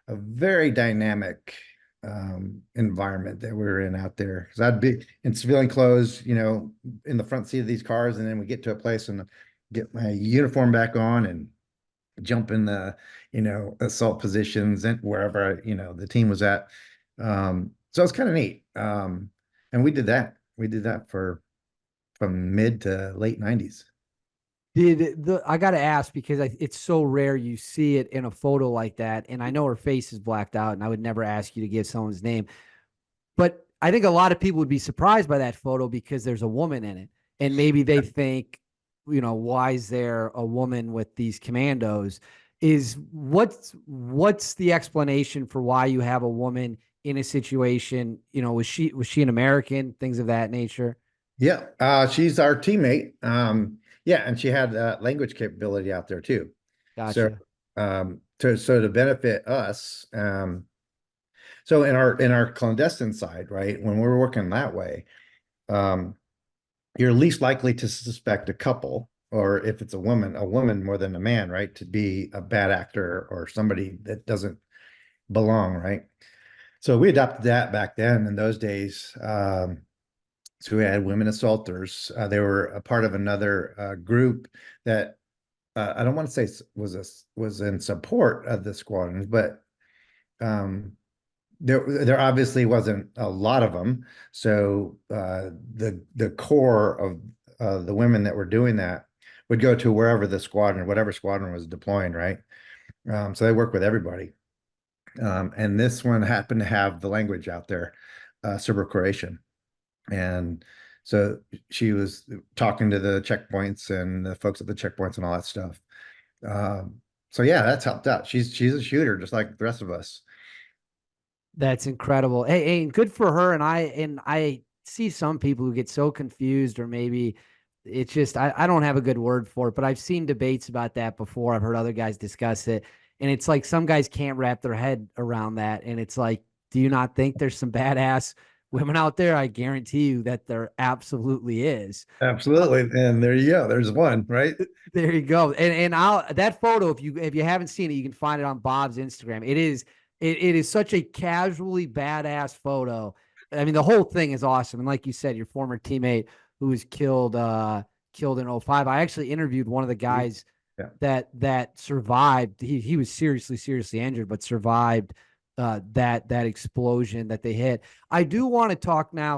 a very dynamic environment that we were in out there. Because I'd be in civilian clothes, in the front seat of these cars, and then we get to a place and get my uniform back on and jump in the, assault positions and wherever, the team was at. So it's kind of neat. And we did that. We did that for from mid to late 90s. I got to ask because it's so rare you see it in a photo like that. And I know her face is blacked out, and I would never ask you to give someone's name. But I think a lot of people would be surprised by that photo because there's a woman in it. And maybe they think, why is there a woman with these commandos? Is what's the explanation for why you have a woman in a situation? Was she an American? Things of that nature. Yeah, she's our teammate. Yeah, and she had language capability out there too. So, Gotcha. to benefit us, so in our clandestine side, right, when we're working that way, um, you're least likely to suspect a couple, or if it's a woman more than a man, right, to be a bad actor or somebody that doesn't belong, right? So we adopted that back then in those days. So we had women assaulters. They were a part of another group that I don't want to say was in support of the squadrons, but um, there obviously wasn't a lot of them. So the core of the women that were doing that would go to wherever whatever squadron was deploying, right? So they work with everybody. And this one happened to have the language out there, Serbo-Croatian. And so she was talking to the checkpoints and the folks at the checkpoints and all that stuff. So yeah, that's helped out. She's a shooter just like the rest of us. That's incredible. Hey, and good for her. And I see some people who get so confused, or maybe it's just I don't have a good word for it, but I've seen debates about that before. I've heard other guys discuss it. And it's like some guys can't wrap their head around that. And it's like, do you not think there's some badass women out there? I guarantee you that there absolutely is. Uh, Absolutely. And there you go. There's one, right? There you go. And I'll that photo, if you haven't seen it, you can find it on Bob's Instagram. It is such a casually badass photo. I mean, the whole thing is awesome. And like you said, your former teammate who was killed in '05. I actually interviewed one of the guys Yeah. that survived. He was seriously injured, but survived that explosion that they hit. I do want to talk now